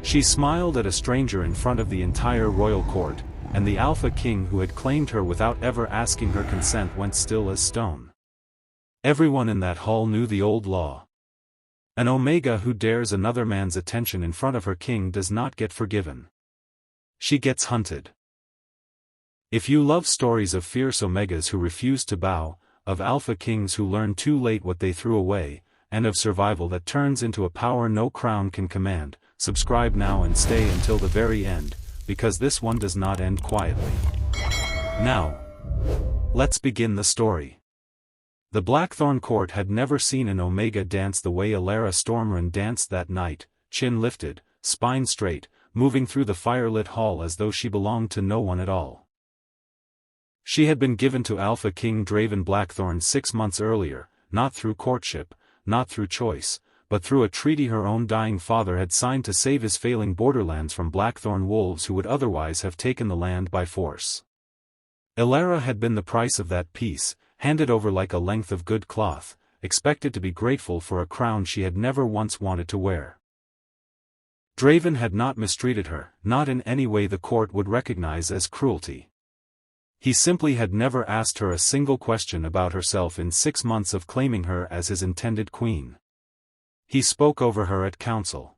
She smiled at a stranger in front of the entire royal court, and the Alpha King who had claimed her without ever asking her consent went still as stone. Everyone in that hall knew the old law. An Omega who dares another man's attention in front of her king does not get forgiven. She gets hunted. If you love stories of fierce Omegas who refuse to bow, of Alpha Kings who learn too late what they threw away, and of survival that turns into a power no crown can command, subscribe now and stay until the very end, because this one does not end quietly. Now, let's begin the story. The Blackthorn court had never seen an Omega dance the way Elara Stormrun danced that night, chin lifted, spine straight, moving through the firelit hall as though she belonged to no one at all. She had been given to Alpha King Draven Blackthorn 6 months earlier, not through courtship, not through choice, but through a treaty her own dying father had signed to save his failing borderlands from Blackthorn wolves who would otherwise have taken the land by force. Elara had been the price of that peace, handed over like a length of good cloth, expected to be grateful for a crown she had never once wanted to wear. Draven had not mistreated her, not in any way the court would recognize as cruelty. He simply had never asked her a single question about herself in 6 months of claiming her as his intended queen. He spoke over her at council.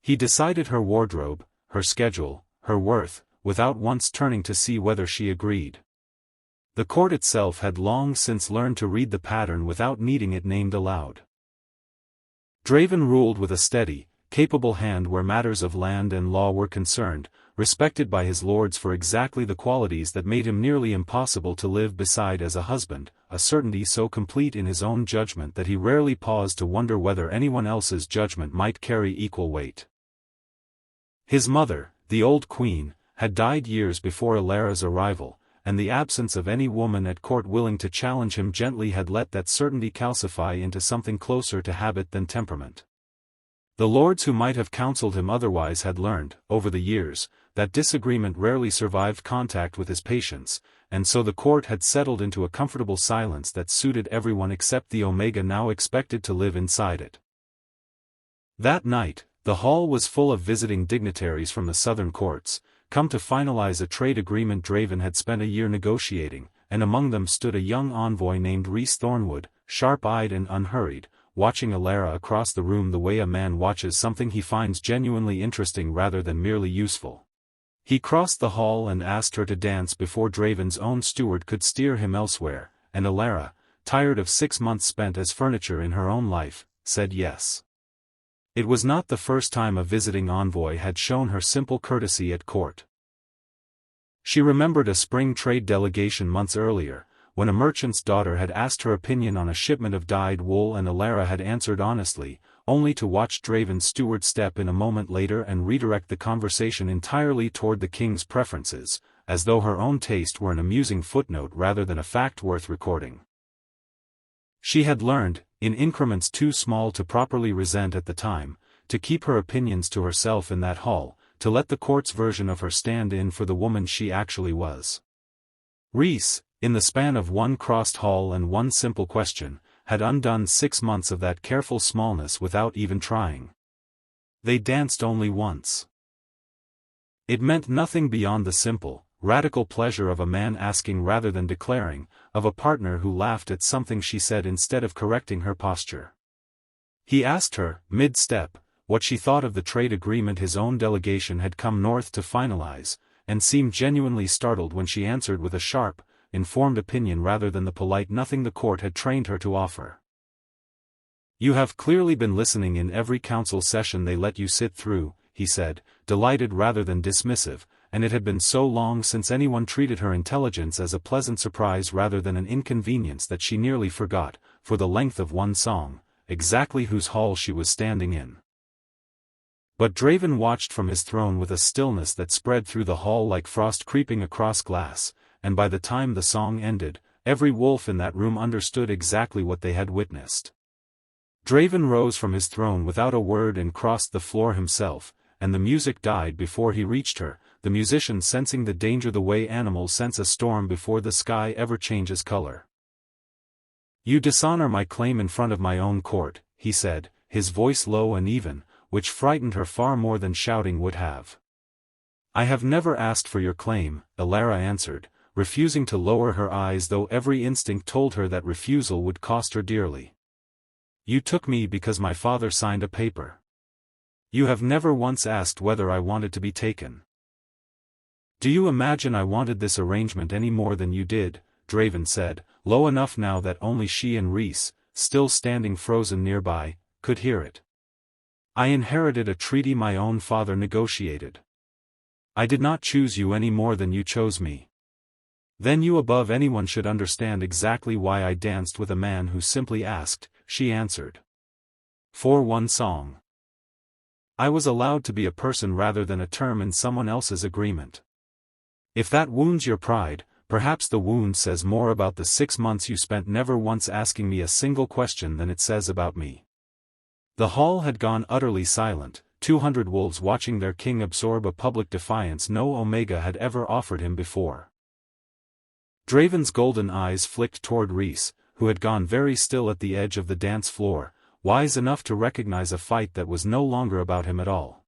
He decided her wardrobe, her schedule, her worth, without once turning to see whether she agreed. The court itself had long since learned to read the pattern without needing it named aloud. Draven ruled with a steady, capable hand where matters of land and law were concerned, respected by his lords for exactly the qualities that made him nearly impossible to live beside as a husband, a certainty so complete in his own judgment that he rarely paused to wonder whether anyone else's judgment might carry equal weight. His mother, the old queen, had died years before Elara's arrival, and the absence of any woman at court willing to challenge him gently had let that certainty calcify into something closer to habit than temperament. The lords who might have counseled him otherwise had learned, over the years, that disagreement rarely survived contact with his patience, and so the court had settled into a comfortable silence that suited everyone except the Omega now expected to live inside it. That night, the hall was full of visiting dignitaries from the southern courts, come to finalize a trade agreement Draven had spent a year negotiating, and among them stood a young envoy named Rhys Thornwood, sharp-eyed and unhurried, watching Elara across the room the way a man watches something he finds genuinely interesting rather than merely useful. He crossed the hall and asked her to dance before Draven's own steward could steer him elsewhere, and Elara, tired of 6 months spent as furniture in her own life, said yes. It was not the first time a visiting envoy had shown her simple courtesy at court. She remembered a spring trade delegation months earlier, when a merchant's daughter had asked her opinion on a shipment of dyed wool and Elara had answered honestly, only to watch Draven's steward step in a moment later and redirect the conversation entirely toward the king's preferences, as though her own taste were an amusing footnote rather than a fact worth recording. She had learned, in increments too small to properly resent at the time, to keep her opinions to herself in that hall, to let the court's version of her stand in for the woman she actually was. Rhys, in the span of one crossed hall and one simple question, had undone 6 months of that careful smallness without even trying. They danced only once. It meant nothing beyond the simple, radical pleasure of a man asking rather than declaring, of a partner who laughed at something she said instead of correcting her posture. He asked her, mid-step, what she thought of the trade agreement his own delegation had come north to finalize, and seemed genuinely startled when she answered with a sharp, informed opinion rather than the polite nothing the court had trained her to offer. "You have clearly been listening in every council session they let you sit through," he said, delighted rather than dismissive, and it had been so long since anyone treated her intelligence as a pleasant surprise rather than an inconvenience that she nearly forgot, for the length of one song, exactly whose hall she was standing in. But Draven watched from his throne with a stillness that spread through the hall like frost creeping across glass, and by the time the song ended, every wolf in that room understood exactly what they had witnessed. Draven rose from his throne without a word and crossed the floor himself, and the music died before he reached her, the musician sensing the danger the way animals sense a storm before the sky ever changes color. "You dishonor my claim in front of my own court," he said, his voice low and even, which frightened her far more than shouting would have. "I have never asked for your claim," Elara answered, refusing to lower her eyes though every instinct told her that refusal would cost her dearly. "You took me because my father signed a paper. You have never once asked whether I wanted to be taken. Do you imagine I wanted this arrangement any more than you did?" Draven said, low enough now that only she and Rhys, still standing frozen nearby, could hear it. "I inherited a treaty my own father negotiated. I did not choose you any more than you chose me. Then you above anyone should understand exactly why I danced with a man who simply asked," she answered. "For one song. I was allowed to be a person rather than a term in someone else's agreement. If that wounds your pride, perhaps the wound says more about the 6 months you spent never once asking me a single question than it says about me." The hall had gone utterly silent, 200 wolves watching their king absorb a public defiance no Omega had ever offered him before. Draven's golden eyes flicked toward Rhys, who had gone very still at the edge of the dance floor, wise enough to recognize a fight that was no longer about him at all.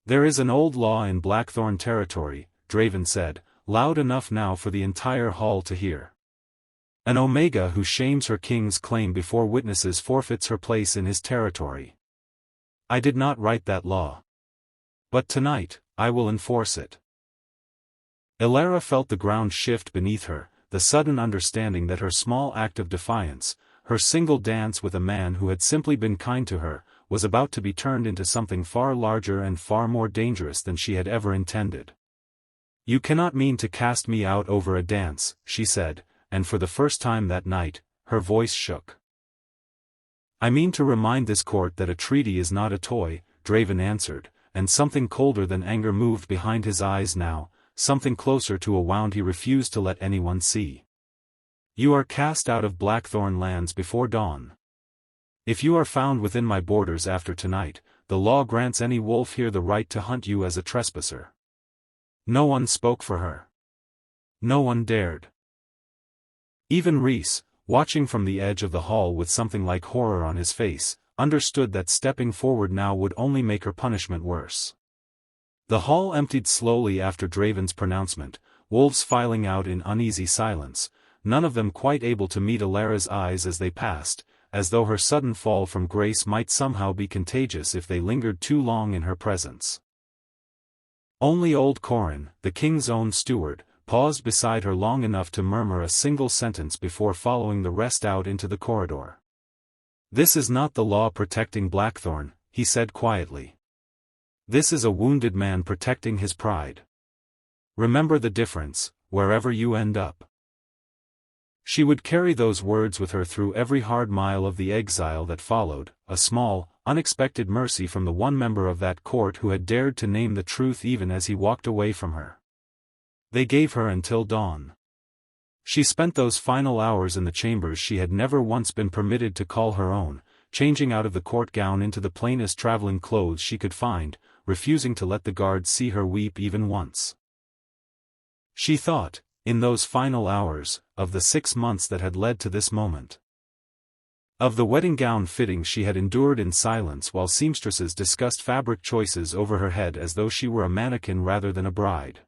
"There is an old law in Blackthorn territory," Draven said, loud enough now for the entire hall to hear. "An Omega who shames her king's claim before witnesses forfeits her place in his territory. I did not write that law. But tonight, I will enforce it." Elara felt the ground shift beneath her, the sudden understanding that her small act of defiance, her single dance with a man who had simply been kind to her, was about to be turned into something far larger and far more dangerous than she had ever intended. "You cannot mean to cast me out over a dance," she said, and for the first time that night, her voice shook. "I mean to remind this court that a treaty is not a toy," Draven answered, and something colder than anger moved behind his eyes now, something closer to a wound he refused to let anyone see. "You are cast out of Blackthorn lands before dawn. If you are found within my borders after tonight, the law grants any wolf here the right to hunt you as a trespasser." No one spoke for her. No one dared. Even Rhys, watching from the edge of the hall with something like horror on his face, understood that stepping forward now would only make her punishment worse. The hall emptied slowly after Draven's pronouncement, wolves filing out in uneasy silence, none of them quite able to meet Elara's eyes as they passed, as though her sudden fall from grace might somehow be contagious if they lingered too long in her presence. Only old Corin, the king's own steward, paused beside her long enough to murmur a single sentence before following the rest out into the corridor. "This is not the law protecting Blackthorn," he said quietly. "This is a wounded man protecting his pride. Remember the difference, wherever you end up." She would carry those words with her through every hard mile of the exile that followed, a small, unexpected mercy from the one member of that court who had dared to name the truth even as he walked away from her. They gave her until dawn. She spent those final hours in the chambers she had never once been permitted to call her own, changing out of the court gown into the plainest traveling clothes she could find, refusing to let the guards see her weep even once. She thought, in those final hours, of the 6 months that had led to this moment. Of the wedding gown fittings she had endured in silence while seamstresses discussed fabric choices over her head as though she were a mannequin rather than a bride.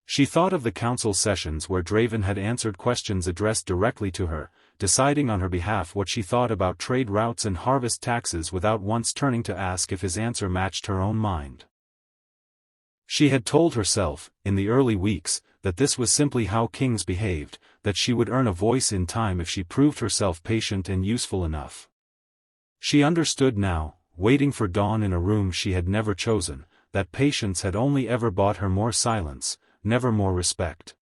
She thought of the council sessions where Draven had answered questions addressed directly to her, deciding on her behalf what she thought about trade routes and harvest taxes without once turning to ask if his answer matched her own mind. She had told herself, in the early weeks, that this was simply how kings behaved, that she would earn a voice in time if she proved herself patient and useful enough. She understood now, waiting for dawn in a room she had never chosen, that patience had only ever bought her more silence, never more respect.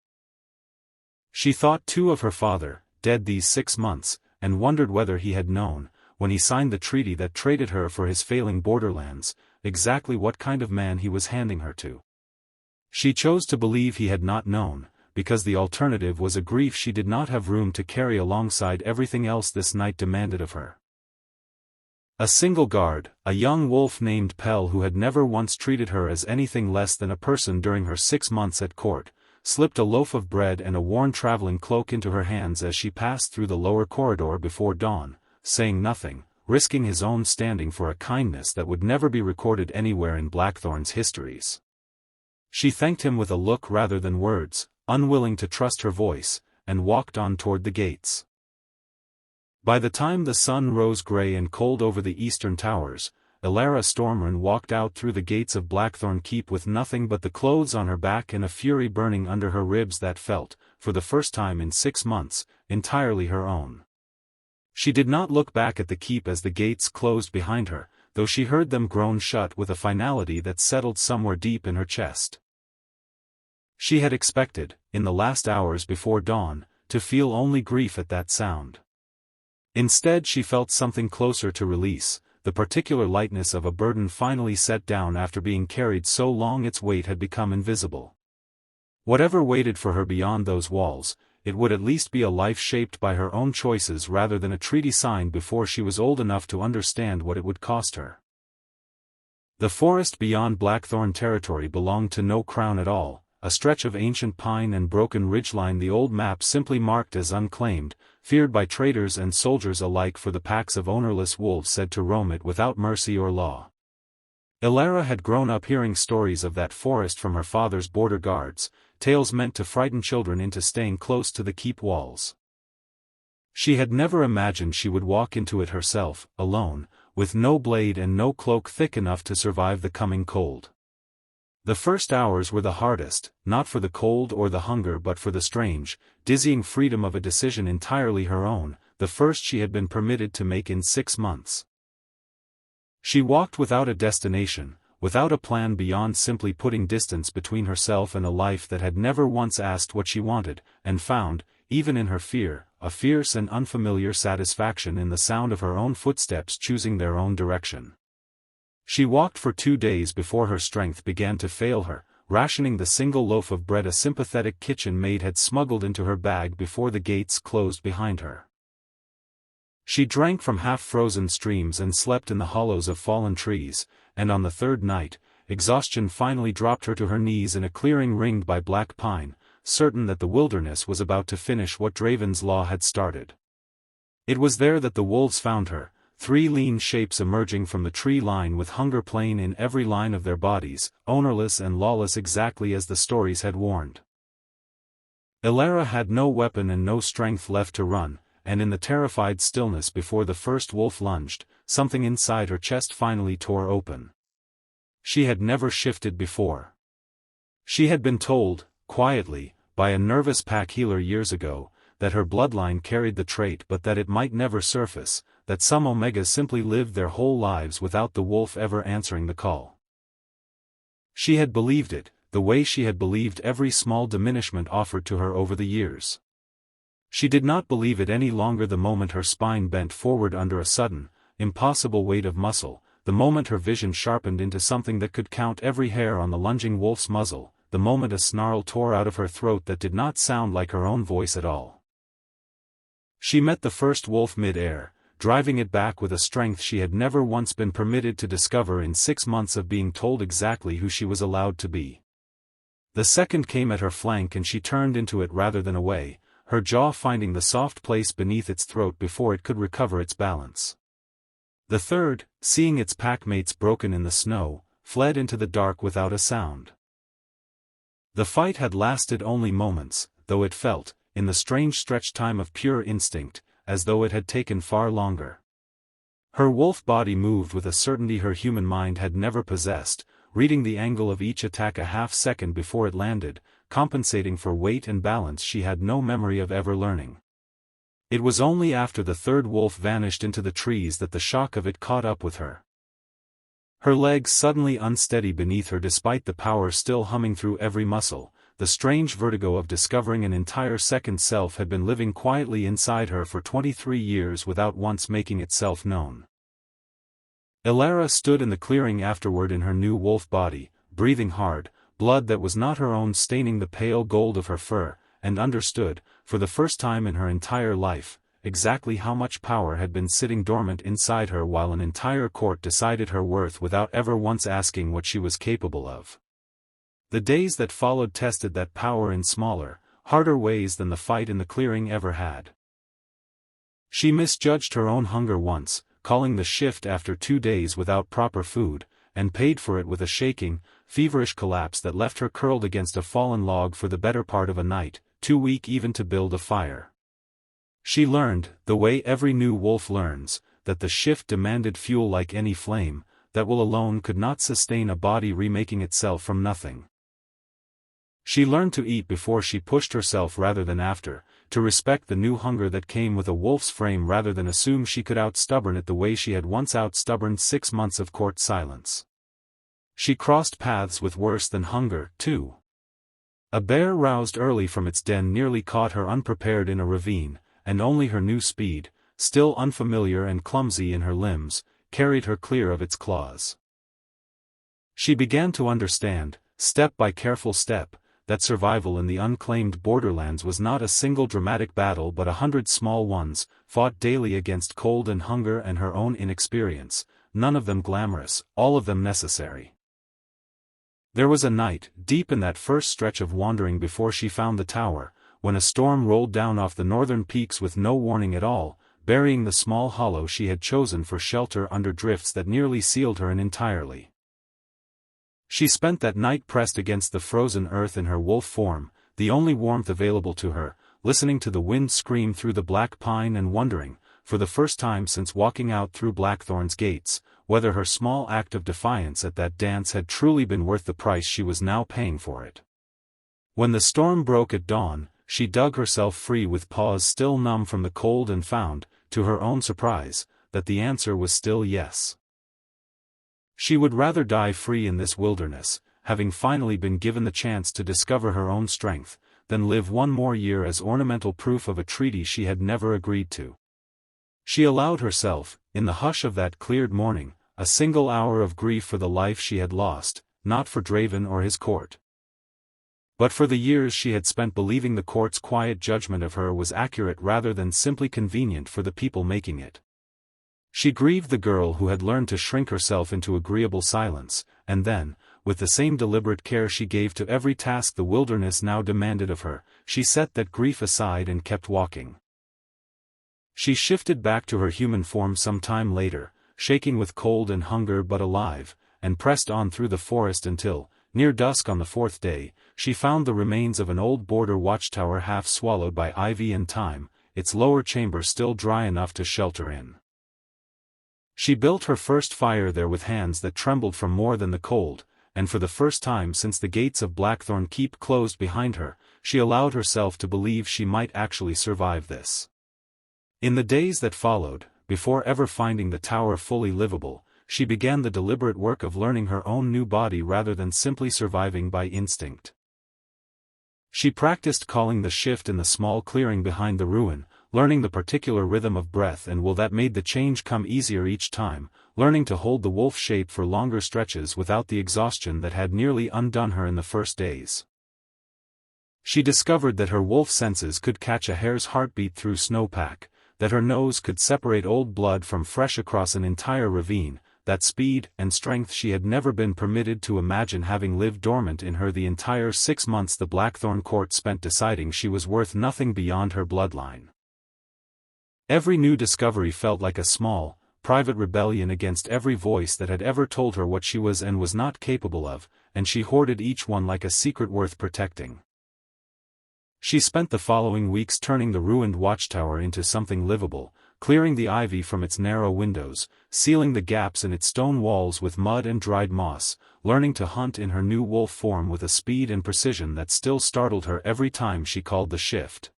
She thought too of her father, dead these 6 months, and wondered whether he had known, when he signed the treaty that traded her for his failing borderlands, exactly what kind of man he was handing her to. She chose to believe he had not known, because the alternative was a grief she did not have room to carry alongside everything else this night demanded of her. A single guard, a young wolf named Pell who had never once treated her as anything less than a person during her 6 months at court, slipped a loaf of bread and a worn traveling cloak into her hands as she passed through the lower corridor before dawn, saying nothing, risking his own standing for a kindness that would never be recorded anywhere in Blackthorn's histories. She thanked him with a look rather than words, unwilling to trust her voice, and walked on toward the gates. By the time the sun rose grey and cold over the eastern towers, Elara Stormrun walked out through the gates of Blackthorn Keep with nothing but the clothes on her back and a fury burning under her ribs that felt, for the first time in 6 months, entirely her own. She did not look back at the keep as the gates closed behind her, though she heard them groan shut with a finality that settled somewhere deep in her chest. She had expected, in the last hours before dawn, to feel only grief at that sound. Instead she felt something closer to release, the particular lightness of a burden finally set down after being carried so long its weight had become invisible. Whatever waited for her beyond those walls, it would at least be a life shaped by her own choices rather than a treaty signed before she was old enough to understand what it would cost her. The forest beyond Blackthorn territory belonged to no crown at all, a stretch of ancient pine and broken ridgeline the old map simply marked as unclaimed, feared by traders and soldiers alike, for the packs of ownerless wolves said to roam it without mercy or law. Elara had grown up hearing stories of that forest from her father's border guards, tales meant to frighten children into staying close to the keep walls. She had never imagined she would walk into it herself, alone, with no blade and no cloak thick enough to survive the coming cold. The first hours were the hardest, not for the cold or the hunger but for the strange, dizzying freedom of a decision entirely her own, the first she had been permitted to make in 6 months. She walked without a destination, without a plan beyond simply putting distance between herself and a life that had never once asked what she wanted, and found, even in her fear, a fierce and unfamiliar satisfaction in the sound of her own footsteps choosing their own direction. She walked for 2 days before her strength began to fail her, rationing the single loaf of bread a sympathetic kitchen maid had smuggled into her bag before the gates closed behind her. She drank from half-frozen streams and slept in the hollows of fallen trees, and on the 3rd night, exhaustion finally dropped her to her knees in a clearing ringed by black pine, certain that the wilderness was about to finish what Draven's law had started. It was there that the wolves found her, 3 lean shapes emerging from the tree line with hunger plain in every line of their bodies, ownerless and lawless exactly as the stories had warned. Elara had no weapon and no strength left to run, and in the terrified stillness before the first wolf lunged, something inside her chest finally tore open. She had never shifted before. She had been told, quietly, by a nervous pack healer years ago, that her bloodline carried the trait but that it might never surface, that some Omegas simply lived their whole lives without the wolf ever answering the call. She had believed it, the way she had believed every small diminishment offered to her over the years. She did not believe it any longer the moment her spine bent forward under a sudden, impossible weight of muscle, the moment her vision sharpened into something that could count every hair on the lunging wolf's muzzle, the moment a snarl tore out of her throat that did not sound like her own voice at all. She met the first wolf mid-air, driving it back with a strength she had never once been permitted to discover in 6 months of being told exactly who she was allowed to be. The second came at her flank and she turned into it rather than away, her jaw finding the soft place beneath its throat before it could recover its balance. The third, seeing its packmates broken in the snow, fled into the dark without a sound. The fight had lasted only moments, though it felt, in the strange stretched time of pure instinct, as though it had taken far longer. Her wolf body moved with a certainty her human mind had never possessed, reading the angle of each attack a half-second before it landed, compensating for weight and balance she had no memory of ever learning. It was only after the third wolf vanished into the trees that the shock of it caught up with her. Her legs suddenly unsteady beneath her despite the power still humming through every muscle. The strange vertigo of discovering an entire second self had been living quietly inside her for 23 years without once making itself known. Elara stood in the clearing afterward in her new wolf body, breathing hard, blood that was not her own staining the pale gold of her fur, and understood, for the first time in her entire life, exactly how much power had been sitting dormant inside her while an entire court decided her worth without ever once asking what she was capable of. The days that followed tested that power in smaller, harder ways than the fight in the clearing ever had. She misjudged her own hunger once, calling the shift after 2 days without proper food, and paid for it with a shaking, feverish collapse that left her curled against a fallen log for the better part of a night, too weak even to build a fire. She learned, the way every new wolf learns, that the shift demanded fuel like any flame, that will alone could not sustain a body remaking itself from nothing. She learned to eat before she pushed herself rather than after, to respect the new hunger that came with a wolf's frame rather than assume she could out-stubborn it the way she had once out-stubborned 6 months of court silence. She crossed paths with worse than hunger, too. A bear roused early from its den nearly caught her unprepared in a ravine, and only her new speed, still unfamiliar and clumsy in her limbs, carried her clear of its claws. She began to understand, step by careful step, that survival in the unclaimed borderlands was not a single dramatic battle but 100 small ones, fought daily against cold and hunger and her own inexperience, none of them glamorous, all of them necessary. There was a night, deep in that first stretch of wandering before she found the tower, when a storm rolled down off the northern peaks with no warning at all, burying the small hollow she had chosen for shelter under drifts that nearly sealed her in entirely. She spent that night pressed against the frozen earth in her wolf form, the only warmth available to her, listening to the wind scream through the black pine and wondering, for the first time since walking out through Blackthorn's gates, whether her small act of defiance at that dance had truly been worth the price she was now paying for it. When the storm broke at dawn, she dug herself free with paws still numb from the cold and found, to her own surprise, that the answer was still yes. She would rather die free in this wilderness, having finally been given the chance to discover her own strength, than live one more year as ornamental proof of a treaty she had never agreed to. She allowed herself, in the hush of that cleared morning, a single hour of grief for the life she had lost, not for Draven or his court, but for the years she had spent believing the court's quiet judgment of her was accurate rather than simply convenient for the people making it. She grieved the girl who had learned to shrink herself into agreeable silence, and then, with the same deliberate care she gave to every task the wilderness now demanded of her, she set that grief aside and kept walking. She shifted back to her human form some time later, shaking with cold and hunger but alive, and pressed on through the forest until, near dusk on the 4th day, she found the remains of an old border watchtower half swallowed by ivy and thyme, its lower chamber still dry enough to shelter in. She built her first fire there with hands that trembled from more than the cold, and for the first time since the gates of Blackthorn Keep closed behind her, she allowed herself to believe she might actually survive this. In the days that followed, before ever finding the tower fully livable, she began the deliberate work of learning her own new body rather than simply surviving by instinct. She practiced calling the shift in the small clearing behind the ruin, learning the particular rhythm of breath and will that made the change come easier each time, learning to hold the wolf shape for longer stretches without the exhaustion that had nearly undone her in the first days. She discovered that her wolf senses could catch a hare's heartbeat through snowpack, that her nose could separate old blood from fresh across an entire ravine, that speed and strength she had never been permitted to imagine having lived dormant in her the entire 6 months the Blackthorn court spent deciding she was worth nothing beyond her bloodline. Every new discovery felt like a small, private rebellion against every voice that had ever told her what she was and was not capable of, and she hoarded each one like a secret worth protecting. She spent the following weeks turning the ruined watchtower into something livable, clearing the ivy from its narrow windows, sealing the gaps in its stone walls with mud and dried moss, learning to hunt in her new wolf form with a speed and precision that still startled her every time she called the shift.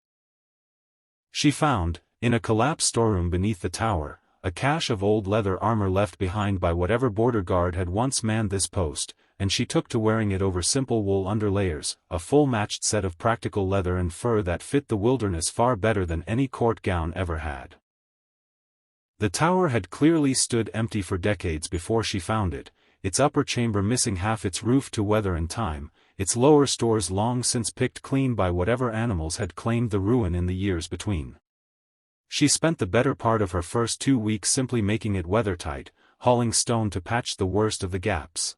She found, in a collapsed storeroom beneath the tower, a cache of old leather armor left behind by whatever border guard had once manned this post, and she took to wearing it over simple wool underlayers, a full-matched set of practical leather and fur that fit the wilderness far better than any court gown ever had. The tower had clearly stood empty for decades before she found it, its upper chamber missing half its roof to weather and time, its lower stores long since picked clean by whatever animals had claimed the ruin in the years between. She spent the better part of her first 2 weeks simply making it weathertight, hauling stone to patch the worst of the gaps,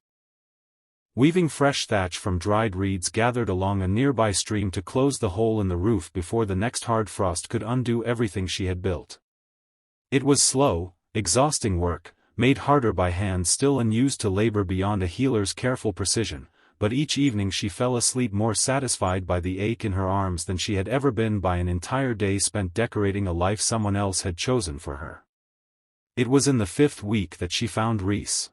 weaving fresh thatch from dried reeds gathered along a nearby stream to close the hole in the roof before the next hard frost could undo everything she had built. It was slow, Exhausting work, made harder by hands still unused to labor beyond a healer's careful precision, but each evening she fell asleep more satisfied by the ache in her arms than she had ever been by an entire day spent decorating a life someone else had chosen for her. It was in the 5th week that she found Rhys.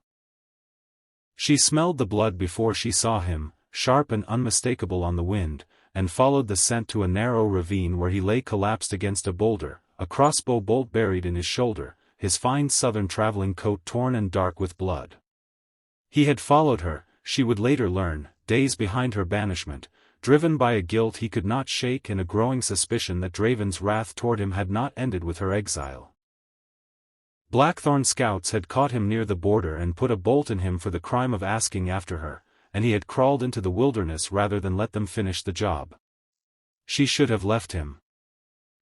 She smelled the blood before she saw him, sharp and unmistakable on the wind, and followed the scent to a narrow ravine where he lay collapsed against a boulder, a crossbow bolt buried in his shoulder, his fine southern traveling coat torn and dark with blood. He had followed her, she would later learn, days behind her banishment, driven by a guilt he could not shake and a growing suspicion that Draven's wrath toward him had not ended with her exile. Blackthorn scouts had caught him near the border and put a bolt in him for the crime of asking after her, and he had crawled into the wilderness rather than let them finish the job. She should have left him.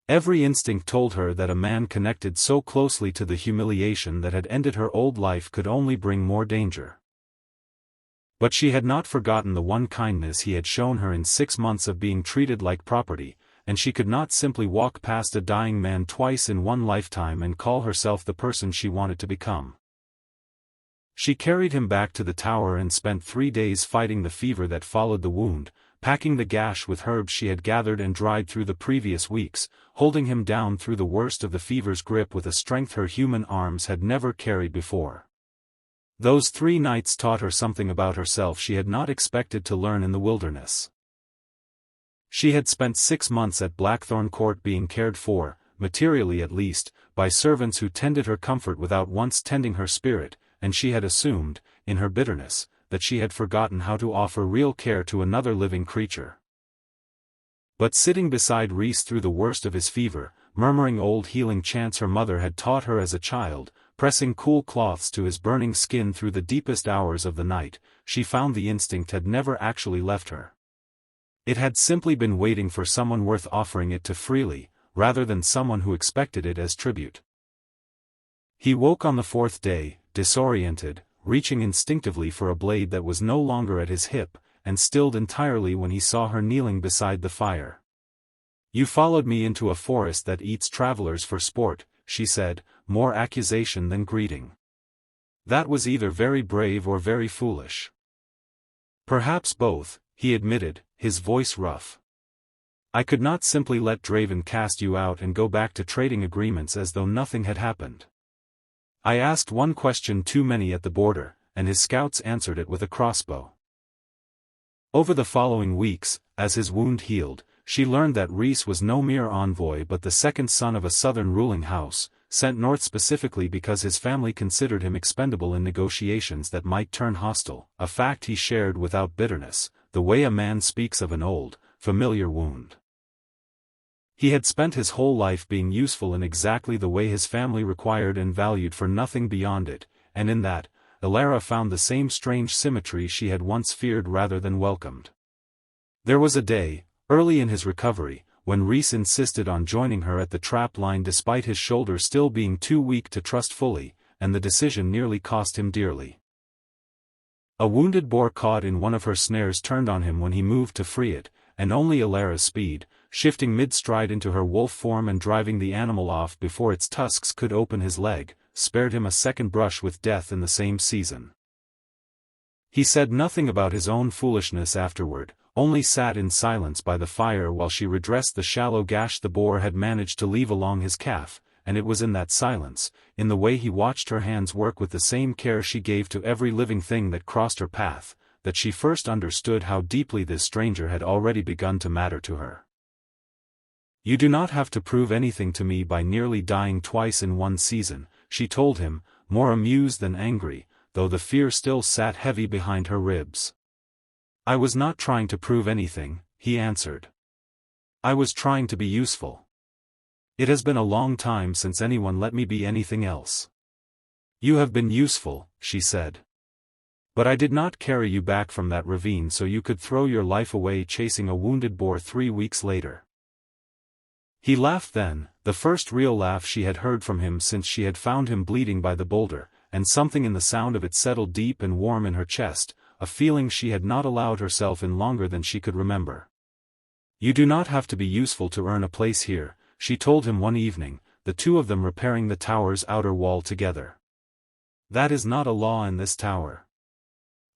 Every instinct told her that a man connected so closely to the humiliation that had ended her old life could only bring more danger. But she had not forgotten the one kindness he had shown her in 6 months of being treated like property, and she could not simply walk past a dying man twice in one lifetime and call herself the person she wanted to become. She carried him back to the tower and spent 3 days fighting the fever that followed the wound, packing the gash with herbs she had gathered and dried through the previous weeks, holding him down through the worst of the fever's grip with a strength her human arms had never carried before. Those 3 nights taught her something about herself she had not expected to learn in the wilderness. She had spent 6 months at Blackthorn Court being cared for, materially at least, by servants who tended her comfort without once tending her spirit, and she had assumed, in her bitterness, that she had forgotten how to offer real care to another living creature. But sitting beside Rhys through the worst of his fever, murmuring old healing chants her mother had taught her as a child, pressing cool cloths to his burning skin through the deepest hours of the night, she found the instinct had never actually left her. It had simply been waiting for someone worth offering it to freely, rather than someone who expected it as tribute. He woke on the 4th day, disoriented, reaching instinctively for a blade that was no longer at his hip, and stilled entirely when he saw her kneeling beside the fire. "You followed me into a forest that eats travelers for sport," she said, more accusation than greeting. "That was either very brave or very foolish." "Perhaps both," he admitted, his voice rough. "I could not simply let Draven cast you out and go back to trading agreements as though nothing had happened. I asked one question too many at the border, and his scouts answered it with a crossbow." Over the following weeks, as his wound healed, she learned that Rhys was no mere envoy but the second son of a southern ruling house, sent north specifically because his family considered him expendable in negotiations that might turn hostile, a fact he shared without bitterness, the way a man speaks of an old, familiar wound. He had spent his whole life being useful in exactly the way his family required and valued for nothing beyond it, and in that, Elara found the same strange symmetry she had once feared rather than welcomed. There was a day, early in his recovery, when Rhys insisted on joining her at the trap line despite his shoulder still being too weak to trust fully, and the decision nearly cost him dearly. A wounded boar caught in one of her snares turned on him when he moved to free it, and only Elara's speed, shifting mid-stride into her wolf form and driving the animal off before its tusks could open his leg, spared him a second brush with death in the same season. He said nothing about his own foolishness afterward, only sat in silence by the fire while she redressed the shallow gash the boar had managed to leave along his calf, and it was in that silence, in the way he watched her hands work with the same care she gave to every living thing that crossed her path, that she first understood how deeply this stranger had already begun to matter to her. "You do not have to prove anything to me by nearly dying twice in one season," she told him, more amused than angry, though the fear still sat heavy behind her ribs. "I was not trying to prove anything," he answered. "I was trying to be useful. It has been a long time since anyone let me be anything else." "You have been useful," she said. "But I did not carry you back from that ravine so you could throw your life away chasing a wounded boar 3 weeks later." He laughed then, the first real laugh she had heard from him since she had found him bleeding by the boulder, and something in the sound of it settled deep and warm in her chest, a feeling she had not allowed herself in longer than she could remember. "You do not have to be useful to earn a place here," she told him one evening, the two of them repairing the tower's outer wall together. That is not a law in this tower.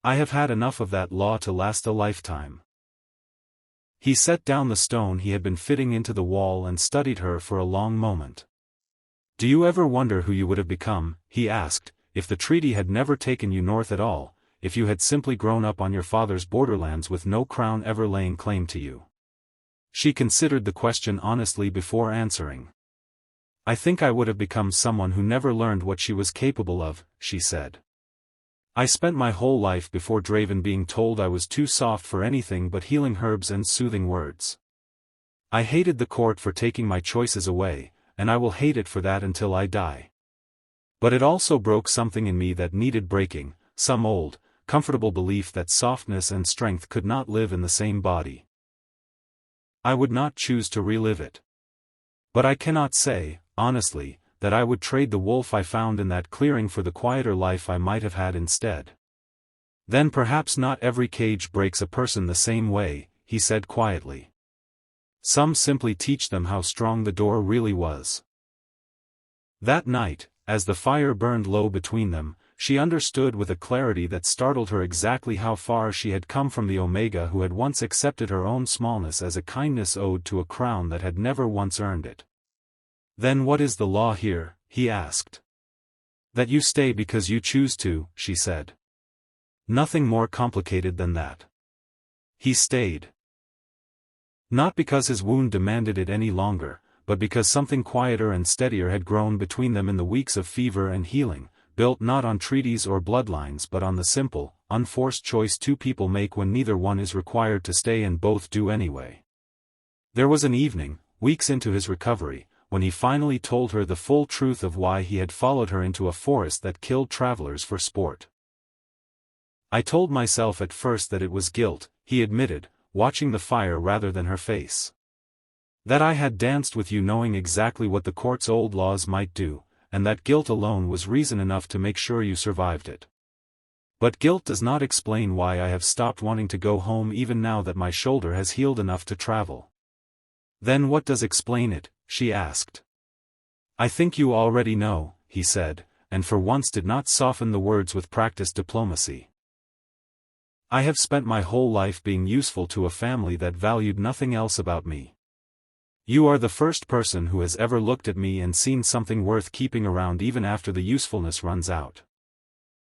I have had enough of that law to last a lifetime. He set down the stone he had been fitting into the wall and studied her for a long moment. Do you ever wonder who you would have become, he asked, if the treaty had never taken you north at all, if you had simply grown up on your father's borderlands with no crown ever laying claim to you? She considered the question honestly before answering. I think I would have become someone who never learned what she was capable of, she said. I spent my whole life before Draven being told I was too soft for anything but healing herbs and soothing words. I hated the court for taking my choices away, and I will hate it for that until I die. But it also broke something in me that needed breaking, some old, comfortable belief that softness and strength could not live in the same body. I would not choose to relive it. But I cannot say, honestly, that I would trade the wolf I found in that clearing for the quieter life I might have had instead. Then perhaps not every cage breaks a person the same way, he said quietly. Some simply teach them how strong the door really was. That night, as the fire burned low between them, she understood with a clarity that startled her exactly how far she had come from the Omega who had once accepted her own smallness as a kindness owed to a crown that had never once earned it. Then what is the law here, he asked. That you stay because you choose to, she said. Nothing more complicated than that. He stayed. Not because his wound demanded it any longer, but because something quieter and steadier had grown between them in the weeks of fever and healing, built not on treaties or bloodlines but on the simple, unforced choice two people make when neither one is required to stay and both do anyway. There was an evening, weeks into his recovery, when he finally told her the full truth of why he had followed her into a forest that killed travelers for sport. I told myself at first that it was guilt, he admitted, watching the fire rather than her face. That I had danced with you knowing exactly what the court's old laws might do, and that guilt alone was reason enough to make sure you survived it. But guilt does not explain why I have stopped wanting to go home even now that my shoulder has healed enough to travel. Then what does explain it, she asked. I think you already know, he said, and for once did not soften the words with practiced diplomacy. I have spent my whole life being useful to a family that valued nothing else about me. You are the first person who has ever looked at me and seen something worth keeping around even after the usefulness runs out.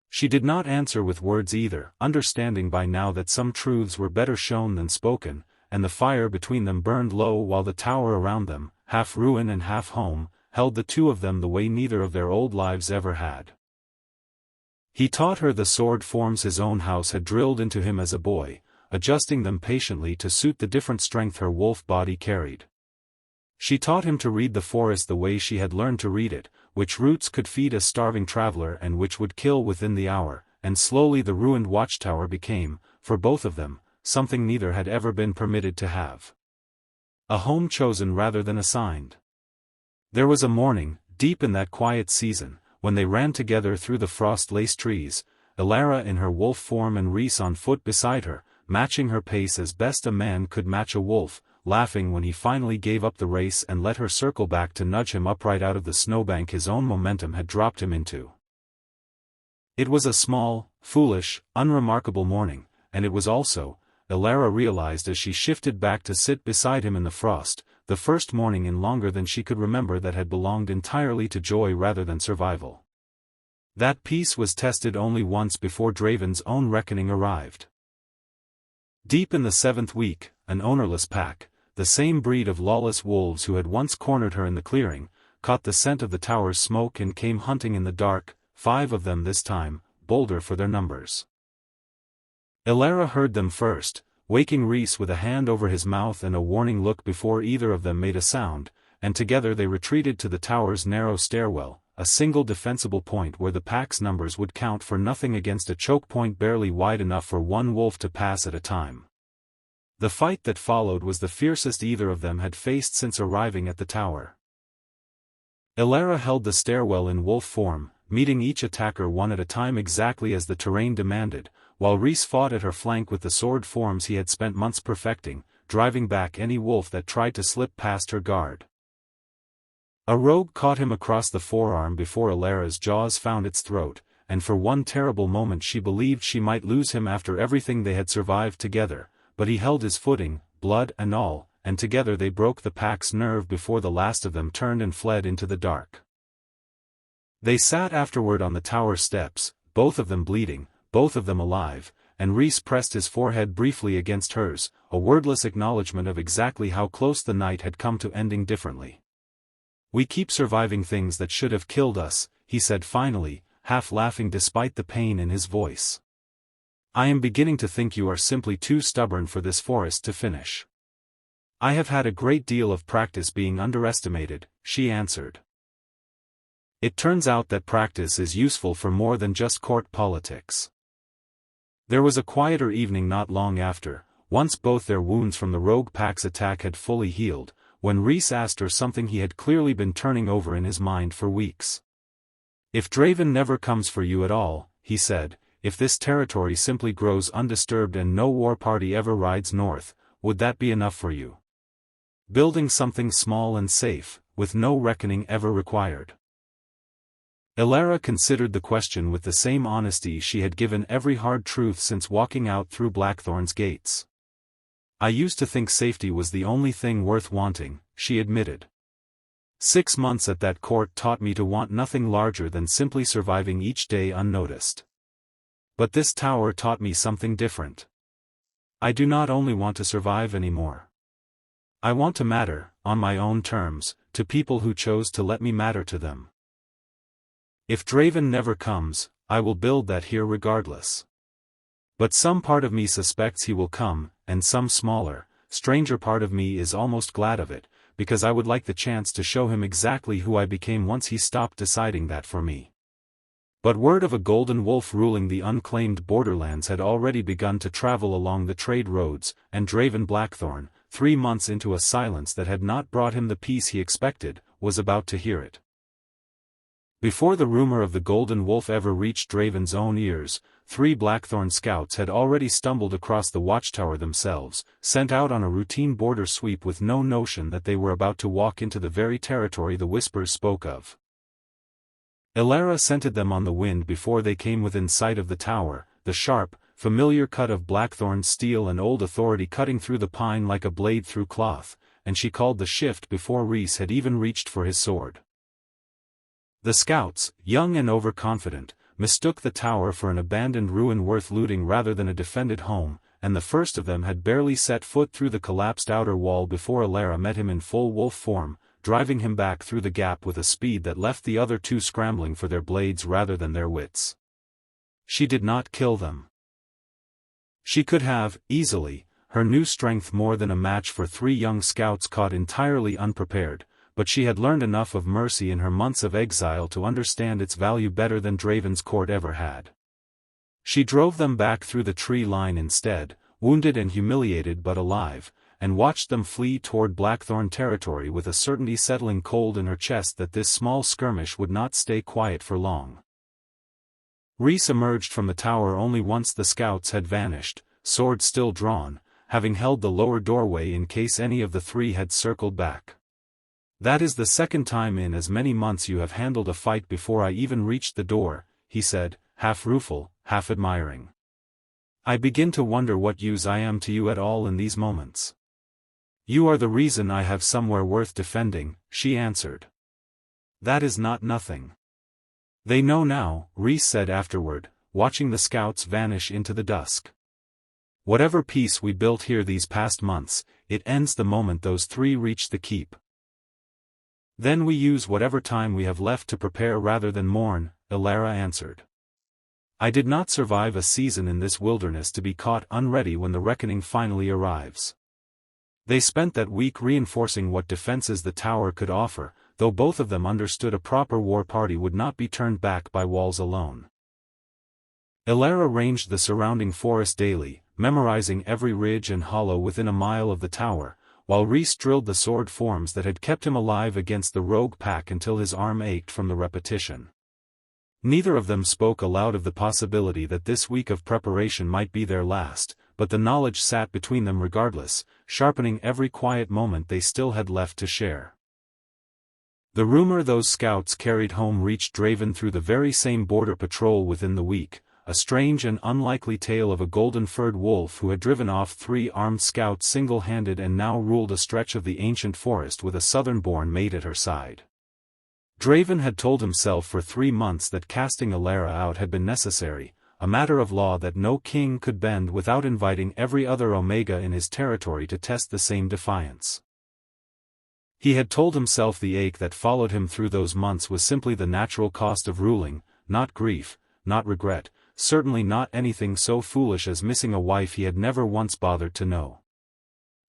She did not answer with words either, understanding by now that some truths were better shown than spoken, and the fire between them burned low while the tower around them, half ruin and half home, held the two of them the way neither of their old lives ever had. He taught her the sword forms his own house had drilled into him as a boy, adjusting them patiently to suit the different strength her wolf body carried. She taught him to read the forest the way she had learned to read it, which roots could feed a starving traveler and which would kill within the hour, and slowly the ruined watchtower became, for both of them, something neither had ever been permitted to have. A home chosen rather than assigned. There was a morning, deep in that quiet season, when they ran together through the frost-laced trees, Elara in her wolf form and Rhys on foot beside her, matching her pace as best a man could match a wolf, laughing when he finally gave up the race and let her circle back to nudge him upright out of the snowbank his own momentum had dropped him into. It was a small, foolish, unremarkable morning, and it was also, Elara realized as she shifted back to sit beside him in the frost, the first morning in longer than she could remember that had belonged entirely to joy rather than survival. That peace was tested only once before Draven's own reckoning arrived. Deep in the 7th week, an ownerless pack, the same breed of lawless wolves who had once cornered her in the clearing, caught the scent of the tower's smoke and came hunting in the dark, 5 of them this time, bolder for their numbers. Elara heard them first, waking Rhys with a hand over his mouth and a warning look before either of them made a sound, and together they retreated to the tower's narrow stairwell, a single defensible point where the pack's numbers would count for nothing against a choke point barely wide enough for one wolf to pass at a time. The fight that followed was the fiercest either of them had faced since arriving at the tower. Elara held the stairwell in wolf form, meeting each attacker one at a time exactly as the terrain demanded, while Rhys fought at her flank with the sword forms he had spent months perfecting, driving back any wolf that tried to slip past her guard. A rogue caught him across the forearm before Alara's jaws found its throat, and for one terrible moment she believed she might lose him after everything they had survived together, but he held his footing, blood and all, and together they broke the pack's nerve before the last of them turned and fled into the dark. They sat afterward on the tower steps, both of them bleeding, both of them alive, and Rhys pressed his forehead briefly against hers, a wordless acknowledgement of exactly how close the night had come to ending differently. "We keep surviving things that should have killed us," he said finally, half laughing despite the pain in his voice. "I am beginning to think you are simply too stubborn for this forest to finish." "I have had a great deal of practice being underestimated," she answered. "It turns out that practice is useful for more than just court politics." There was a quieter evening not long after, once both their wounds from the rogue pack's attack had fully healed, when Rhys asked her something he had clearly been turning over in his mind for weeks. "If Draven never comes for you at all," he said, "if this territory simply grows undisturbed and no war party ever rides north, would that be enough for you? Building something small and safe, with no reckoning ever required." Elara considered the question with the same honesty she had given every hard truth since walking out through Blackthorn's gates. "I used to think safety was the only thing worth wanting," she admitted. 6 months at that court taught me to want nothing larger than simply surviving each day unnoticed. But this tower taught me something different. I do not only want to survive anymore. I want to matter, on my own terms, to people who chose to let me matter to them. If Draven never comes, I will build that here regardless. But some part of me suspects he will come, and some smaller, stranger part of me is almost glad of it, because I would like the chance to show him exactly who I became once he stopped deciding that for me." But word of a golden wolf ruling the unclaimed borderlands had already begun to travel along the trade roads, and Draven Blackthorn, 3 months into a silence that had not brought him the peace he expected, was about to hear it. Before the rumor of the golden wolf ever reached Draven's own ears, 3 Blackthorn scouts had already stumbled across the watchtower themselves, sent out on a routine border sweep with no notion that they were about to walk into the very territory the whispers spoke of. Elara scented them on the wind before they came within sight of the tower, the sharp, familiar cut of Blackthorn's steel and old authority cutting through the pine like a blade through cloth, and she called the shift before Rhys had even reached for his sword. The scouts, young and overconfident, mistook the tower for an abandoned ruin worth looting rather than a defended home, and the first of them had barely set foot through the collapsed outer wall before Elara met him in full wolf form, driving him back through the gap with a speed that left the other 2 scrambling for their blades rather than their wits. She did not kill them. She could have, easily, her new strength more than a match for 3 young scouts caught entirely unprepared, but she had learned enough of mercy in her months of exile to understand its value better than Draven's court ever had. She drove them back through the tree line instead, wounded and humiliated but alive, and watched them flee toward Blackthorn territory with a certainty settling cold in her chest that this small skirmish would not stay quiet for long. Rhys emerged from the tower only once the scouts had vanished, sword still drawn, having held the lower doorway in case any of the 3 had circled back. "That is the second time in as many months you have handled a fight before I even reached the door," he said, half rueful, half admiring. "I begin to wonder what use I am to you at all in these moments." "You are the reason I have somewhere worth defending," she answered. "That is not nothing." "They know now," Rhys said afterward, watching the scouts vanish into the dusk. "Whatever peace we built here these past months, it ends the moment those 3 reach the keep. Then we use whatever time we have left to prepare rather than mourn," Elara answered. "I did not survive a season in this wilderness to be caught unready when the reckoning finally arrives." They spent that week reinforcing what defenses the tower could offer, though both of them understood a proper war party would not be turned back by walls alone. Elara ranged the surrounding forest daily, memorizing every ridge and hollow within a mile of the tower, while Rhys drilled the sword forms that had kept him alive against the rogue pack until his arm ached from the repetition. Neither of them spoke aloud of the possibility that this week of preparation might be their last, but the knowledge sat between them regardless, sharpening every quiet moment they still had left to share. The rumor those scouts carried home reached Draven through the very same border patrol within the week, a strange and unlikely tale of a golden-furred wolf who had driven off 3 armed scouts single-handed and now ruled a stretch of the ancient forest with a southern-born mate at her side. Draven had told himself for 3 months that casting Alara out had been necessary, a matter of law that no king could bend without inviting every other Omega in his territory to test the same defiance. He had told himself the ache that followed him through those months was simply the natural cost of ruling, not grief, not regret, certainly not anything so foolish as missing a wife he had never once bothered to know.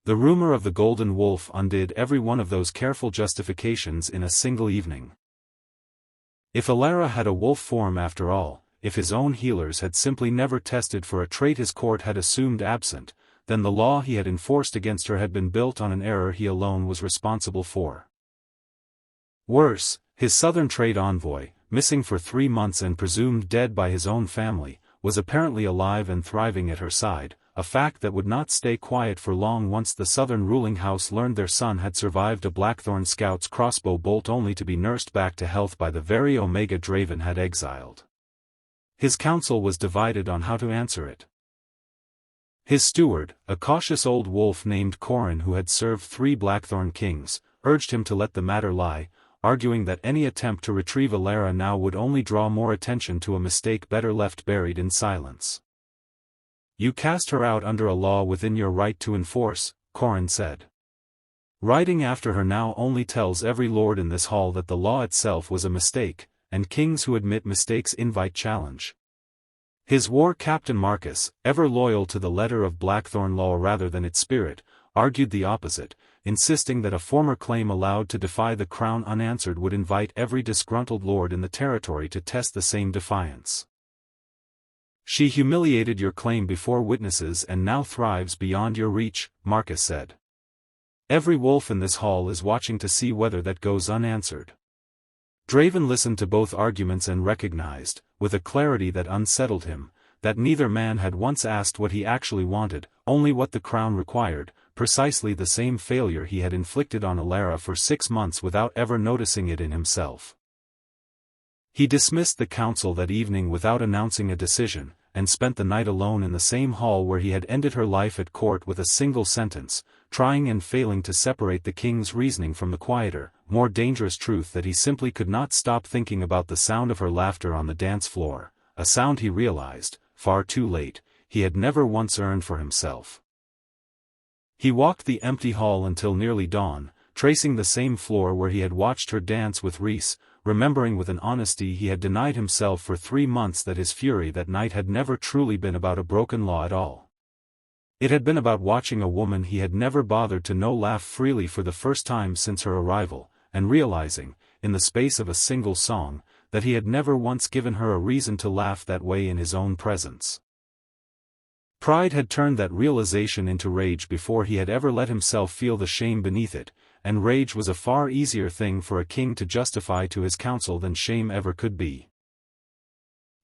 The rumor of the Golden Wolf undid every one of those careful justifications in a single evening. If Alara had a wolf form after all, if his own healers had simply never tested for a trait his court had assumed absent, then the law he had enforced against her had been built on an error he alone was responsible for. Worse, his southern trade envoy, missing for 3 months and presumed dead by his own family, was apparently alive and thriving at her side, a fact that would not stay quiet for long once the southern ruling house learned their son had survived a Blackthorn scout's crossbow bolt only to be nursed back to health by the very Omega Draven had exiled. His council was divided on how to answer it. His steward, a cautious old wolf named Corin who had served 3 Blackthorn kings, urged him to let the matter lie, arguing that any attempt to retrieve Alara now would only draw more attention to a mistake better left buried in silence. You cast her out under a law within your right to enforce, Corin said. Riding after her now only tells every lord in this hall that the law itself was a mistake, and kings who admit mistakes invite challenge. His war captain Marcus, ever loyal to the letter of Blackthorn law rather than its spirit, argued the opposite, insisting that a former claim allowed to defy the crown unanswered would invite every disgruntled lord in the territory to test the same defiance. She humiliated your claim before witnesses and now thrives beyond your reach, Marcus said. Every wolf in this hall is watching to see whether that goes unanswered. Draven listened to both arguments and recognized, with a clarity that unsettled him, that neither man had once asked what he actually wanted, only what the crown required, precisely the same failure he had inflicted on Alara for 6 months without ever noticing it in himself. He dismissed the council that evening without announcing a decision, and spent the night alone in the same hall where he had ended her life at court with a single sentence, trying and failing to separate the king's reasoning from the quieter, more dangerous truth that he simply could not stop thinking about the sound of her laughter on the dance floor, a sound he realized, far too late, he had never once earned for himself. He walked the empty hall until nearly dawn, tracing the same floor where he had watched her dance with Rhys, remembering with an honesty he had denied himself for 3 months that his fury that night had never truly been about a broken law at all. It had been about watching a woman he had never bothered to know laugh freely for the first time since her arrival, and realizing, in the space of a single song, that he had never once given her a reason to laugh that way in his own presence. Pride had turned that realization into rage before he had ever let himself feel the shame beneath it, and rage was a far easier thing for a king to justify to his council than shame ever could be.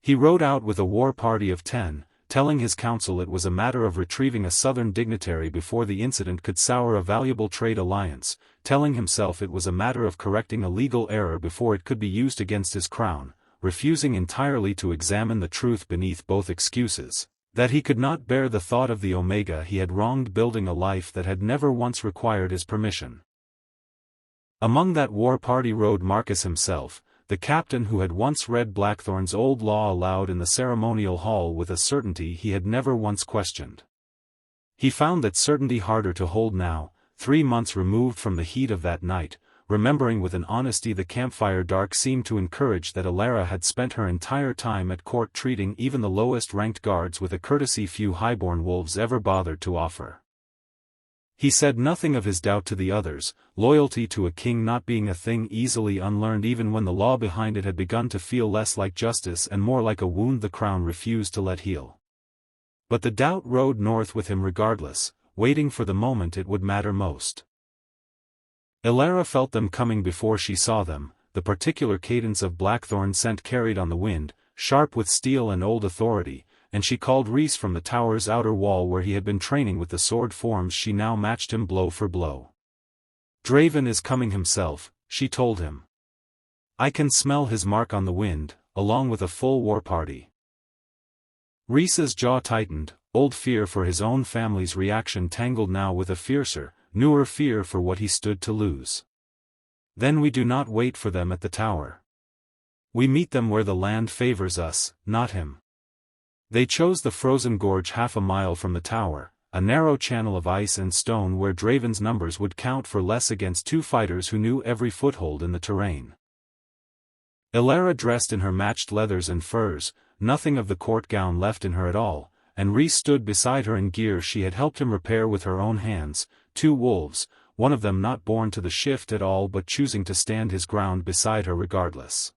He rode out with a war party of 10, telling his council it was a matter of retrieving a southern dignitary before the incident could sour a valuable trade alliance, telling himself it was a matter of correcting a legal error before it could be used against his crown, refusing entirely to examine the truth beneath both excuses, that he could not bear the thought of the Omega he had wronged building a life that had never once required his permission. Among that war party rode Marcus himself, the captain who had once read Blackthorn's old law aloud in the ceremonial hall with a certainty he had never once questioned. He found that certainty harder to hold now, 3 months removed from the heat of that night, remembering with an honesty the campfire dark seemed to encourage that Alara had spent her entire time at court treating even the lowest-ranked guards with a courtesy few highborn wolves ever bothered to offer. He said nothing of his doubt to the others, loyalty to a king not being a thing easily unlearned even when the law behind it had begun to feel less like justice and more like a wound the crown refused to let heal. But the doubt rode north with him regardless, waiting for the moment it would matter most. Alara felt them coming before she saw them, the particular cadence of Blackthorn scent carried on the wind, sharp with steel and old authority, and she called Rhys from the tower's outer wall where he had been training with the sword forms she now matched him blow for blow. Draven is coming himself, she told him. I can smell his mark on the wind, along with a full war party. Rhys's jaw tightened, old fear for his own family's reaction tangled now with a fiercer, newer fear for what he stood to lose. Then we do not wait for them at the tower. We meet them where the land favors us, not him. They chose the frozen gorge half a mile from the tower, a narrow channel of ice and stone where Draven's numbers would count for less against two fighters who knew every foothold in the terrain. Elara dressed in her matched leathers and furs, nothing of the court gown left in her at all, and Rhys stood beside her in gear she had helped him repair with her own hands, two wolves, one of them not born to the shift at all but choosing to stand his ground beside her regardless.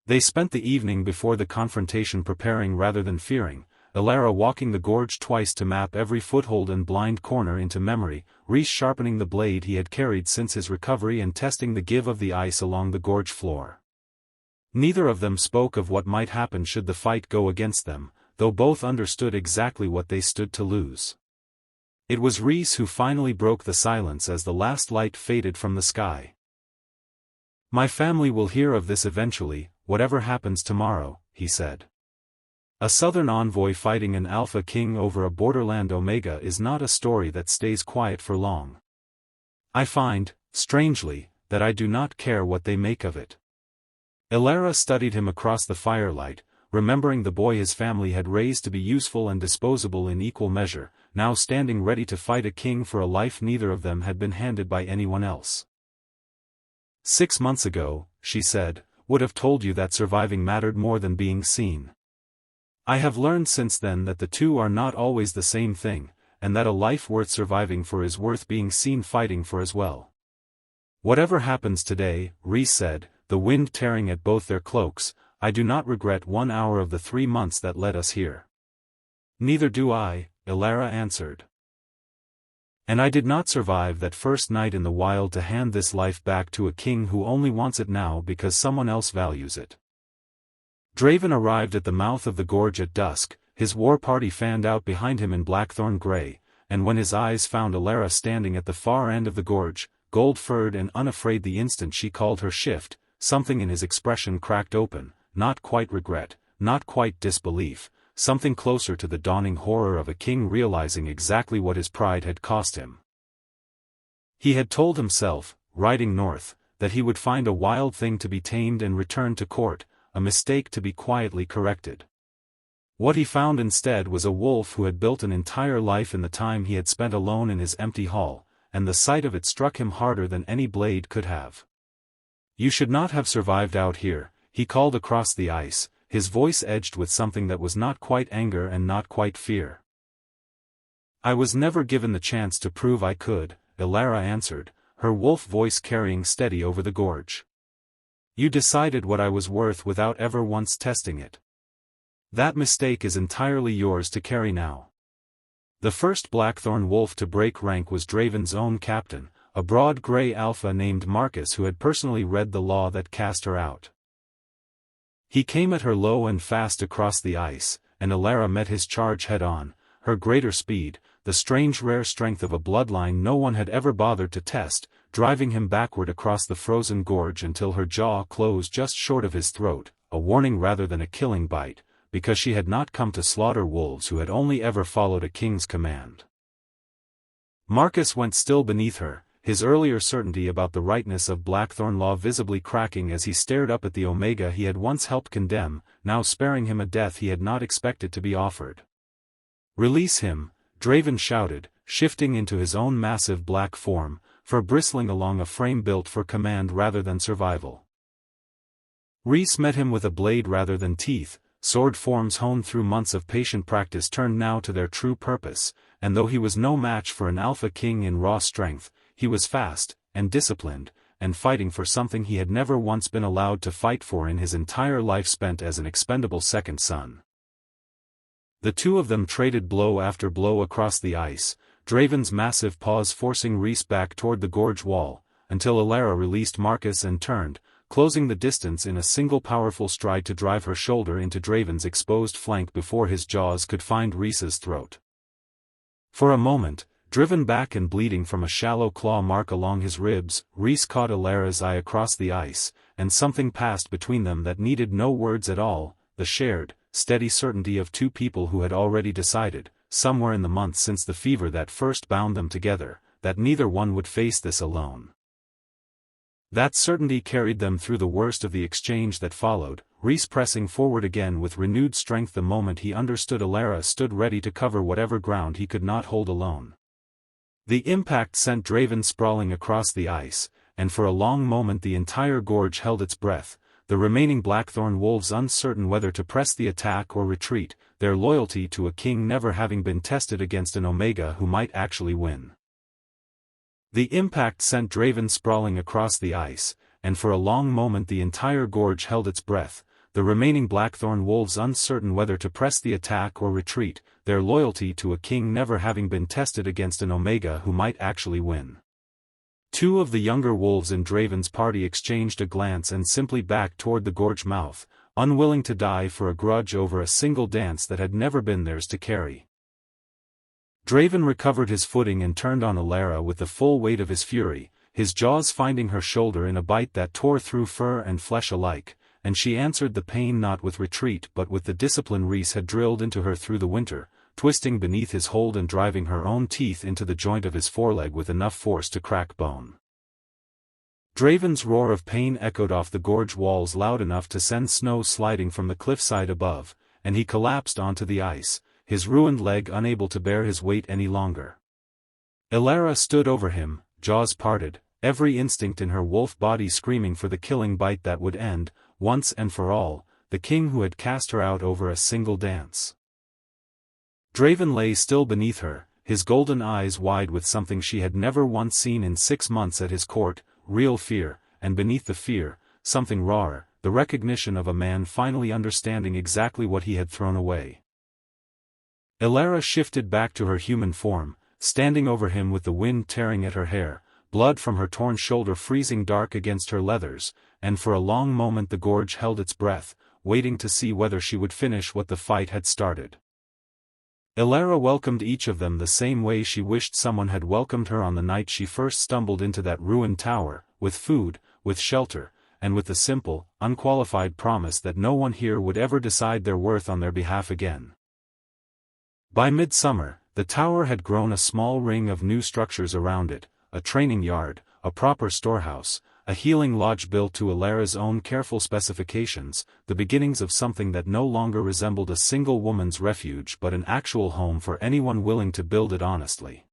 They spent the evening before the confrontation preparing rather than fearing, Elara walking the gorge twice to map every foothold and blind corner into memory, Rhys sharpening the blade he had carried since his recovery and testing the give of the ice along the gorge floor. Neither of them spoke of what might happen should the fight go against them, though both understood exactly what they stood to lose. It was Rhys who finally broke the silence as the last light faded from the sky. "My family will hear of this eventually, whatever happens tomorrow," he said. A southern envoy fighting an Alpha King over a borderland Omega is not a story that stays quiet for long. I find, strangely, that I do not care what they make of it. Elara studied him across the firelight, remembering the boy his family had raised to be useful and disposable in equal measure, now standing ready to fight a king for a life neither of them had been handed by anyone else. 6 months ago, she said, would have told you that surviving mattered more than being seen. I have learned since then that the two are not always the same thing, and that a life worth surviving for is worth being seen fighting for as well. Whatever happens today, Rhys said, the wind tearing at both their cloaks, I do not regret 1 hour of the 3 months that led us here. Neither do I, Elara answered. And I did not survive that first night in the wild to hand this life back to a king who only wants it now because someone else values it. Draven arrived at the mouth of the gorge at dusk, his war party fanned out behind him in blackthorn grey, and when his eyes found Elara standing at the far end of the gorge, gold-furred and unafraid the instant she called her shift, something in his expression cracked open, not quite regret, not quite disbelief, something closer to the dawning horror of a king realizing exactly what his pride had cost him. He had told himself, riding north, that he would find a wild thing to be tamed and return to court, a mistake to be quietly corrected. What he found instead was a wolf who had built an entire life in the time he had spent alone in his empty hall, and the sight of it struck him harder than any blade could have. You should not have survived out here, he called across the ice, his voice edged with something that was not quite anger and not quite fear. I was never given the chance to prove I could, Elara answered, her wolf voice carrying steady over the gorge. You decided what I was worth without ever once testing it. That mistake is entirely yours to carry now. The first Blackthorn wolf to break rank was Draven's own captain, a broad grey alpha named Marcus who had personally read the law that cast her out. He came at her low and fast across the ice, and Elara met his charge head-on, her greater speed, the strange rare strength of a bloodline no one had ever bothered to test, driving him backward across the frozen gorge until her jaw closed just short of his throat, a warning rather than a killing bite, because she had not come to slaughter wolves who had only ever followed a king's command. Marcus went still beneath her, his earlier certainty about the rightness of Blackthorn law visibly cracking as he stared up at the Omega he had once helped condemn, now sparing him a death he had not expected to be offered. Release him, Draven shouted, shifting into his own massive black form, for bristling along a frame built for command rather than survival. Rhys met him with a blade rather than teeth, sword forms honed through months of patient practice turned now to their true purpose, and though he was no match for an alpha king in raw strength, he was fast, and disciplined, and fighting for something he had never once been allowed to fight for in his entire life spent as an expendable second son. The two of them traded blow after blow across the ice, Draven's massive paws forcing Rhys back toward the gorge wall, until Elara released Marcus and turned, closing the distance in a single powerful stride to drive her shoulder into Draven's exposed flank before his jaws could find Rhys's throat. For a moment, Driven back and bleeding from a shallow claw mark along his ribs, Rhys caught Ilara's eye across the ice, and something passed between them that needed no words at all, the shared, steady certainty of two people who had already decided, somewhere in the months since the fever that first bound them together, that neither one would face this alone. That certainty carried them through the worst of the exchange that followed, Rhys pressing forward again with renewed strength the moment he understood Ilara stood ready to cover whatever ground he could not hold alone. The impact sent Draven sprawling across the ice, and for a long moment the entire gorge held its breath, the remaining Blackthorn wolves uncertain whether to press the attack or retreat, their loyalty to a king never having been tested against an Omega who might actually win. The impact sent Draven sprawling across the ice, and for a long moment the entire gorge held its breath, the remaining Blackthorn wolves uncertain whether to press the attack or retreat, their loyalty to a king never having been tested against an Omega who might actually win. Two of the younger wolves in Draven's party exchanged a glance and simply backed toward the gorge mouth, unwilling to die for a grudge over a single dance that had never been theirs to carry. Draven recovered his footing and turned on Ilara with the full weight of his fury, his jaws finding her shoulder in a bite that tore through fur and flesh alike, and she answered the pain not with retreat but with the discipline Rhys had drilled into her through the winter, twisting beneath his hold and driving her own teeth into the joint of his foreleg with enough force to crack bone. Draven's roar of pain echoed off the gorge walls loud enough to send snow sliding from the cliffside above, and he collapsed onto the ice, his ruined leg unable to bear his weight any longer. Ilara stood over him, jaws parted, every instinct in her wolf body screaming for the killing bite that would end, once and for all, the king who had cast her out over a single dance. Draven lay still beneath her, his golden eyes wide with something she had never once seen in 6 months at his court, real fear, and beneath the fear, something rawer, the recognition of a man finally understanding exactly what he had thrown away. Ilara shifted back to her human form, standing over him with the wind tearing at her hair, blood from her torn shoulder freezing dark against her leathers, and for a long moment the gorge held its breath, waiting to see whether she would finish what the fight had started. Ilara welcomed each of them the same way she wished someone had welcomed her on the night she first stumbled into that ruined tower, with food, with shelter, and with the simple, unqualified promise that no one here would ever decide their worth on their behalf again. By midsummer, the tower had grown a small ring of new structures around it, a training yard, a proper storehouse, a healing lodge built to Ilara's own careful specifications, the beginnings of something that no longer resembled a single woman's refuge but an actual home for anyone willing to build it honestly.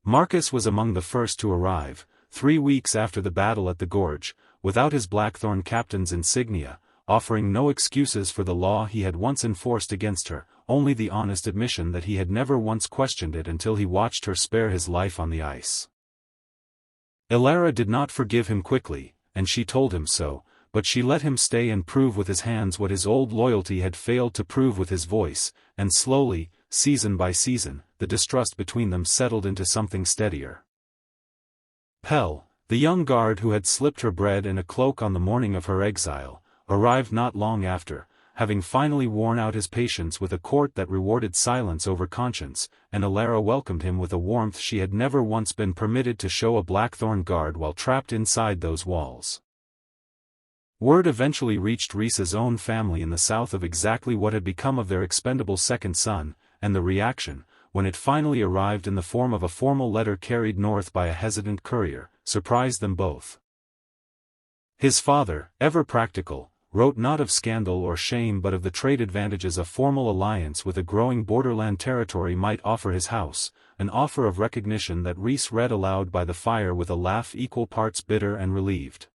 Marcus was among the first to arrive, 3 weeks after the battle at the gorge, without his Blackthorn captain's insignia, offering no excuses for the law he had once enforced against her, only the honest admission that he had never once questioned it until he watched her spare his life on the ice. Ilara did not forgive him quickly, and she told him so, but she let him stay and prove with his hands what his old loyalty had failed to prove with his voice, and slowly, season by season, the distrust between them settled into something steadier. Pell, the young guard who had slipped her bread and a cloak on the morning of her exile, arrived not long after, having finally worn out his patience with a court that rewarded silence over conscience, and Ilara welcomed him with a warmth she had never once been permitted to show a Blackthorn guard while trapped inside those walls. Word eventually reached Rhys's own family in the south of exactly what had become of their expendable second son, and the reaction, when it finally arrived in the form of a formal letter carried north by a hesitant courier, surprised them both. His father, ever practical, wrote not of scandal or shame but of the trade advantages a formal alliance with a growing borderland territory might offer his house, an offer of recognition that Rhys read aloud by the fire with a laugh equal parts bitter and relieved.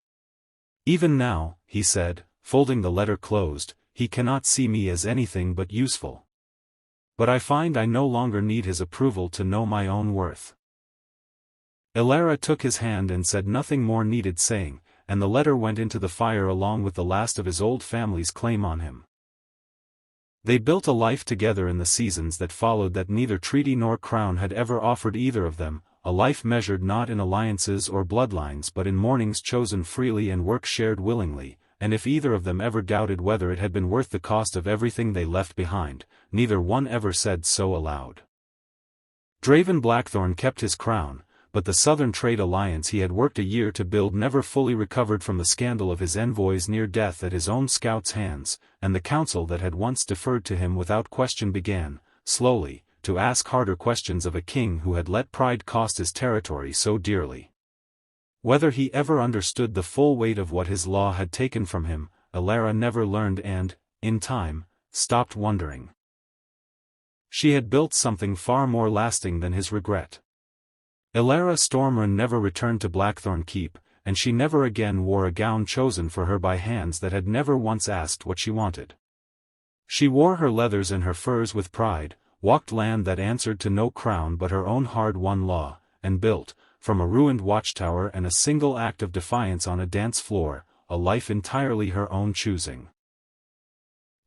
Even now, he said, folding the letter closed, he cannot see me as anything but useful. But I find I no longer need his approval to know my own worth. Ilara took his hand and said nothing more needed saying, and the letter went into the fire along with the last of his old family's claim on him. They built a life together in the seasons that followed that neither treaty nor crown had ever offered either of them, a life measured not in alliances or bloodlines but in mornings chosen freely and work shared willingly, and if either of them ever doubted whether it had been worth the cost of everything they left behind, neither one ever said so aloud. Draven Blackthorn kept his crown, but the Southern Trade Alliance he had worked a year to build never fully recovered from the scandal of his envoy's near death at his own scouts' hands, and the council that had once deferred to him without question began, slowly, to ask harder questions of a king who had let pride cost his territory so dearly. Whether he ever understood the full weight of what his law had taken from him, Elara never learned and, in time, stopped wondering. She had built something far more lasting than his regret. Elara Stormrun never returned to Blackthorn Keep, and she never again wore a gown chosen for her by hands that had never once asked what she wanted. She wore her leathers and her furs with pride, walked land that answered to no crown but her own hard-won law, and built, from a ruined watchtower and a single act of defiance on a dance floor, a life entirely her own choosing.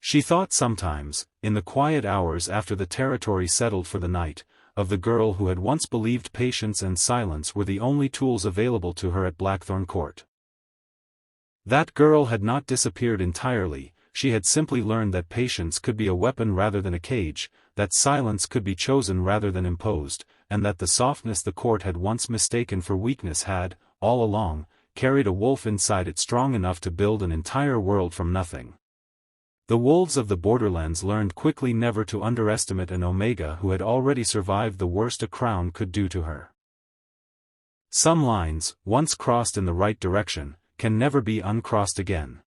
She thought sometimes, in the quiet hours after the territory settled for the night, of the girl who had once believed patience and silence were the only tools available to her at Blackthorn Court. That girl had not disappeared entirely, she had simply learned that patience could be a weapon rather than a cage, that silence could be chosen rather than imposed, and that the softness the court had once mistaken for weakness had, all along, carried a wolf inside it strong enough to build an entire world from nothing. The wolves of the borderlands learned quickly never to underestimate an Omega who had already survived the worst a crown could do to her. Some lines, once crossed in the right direction, can never be uncrossed again.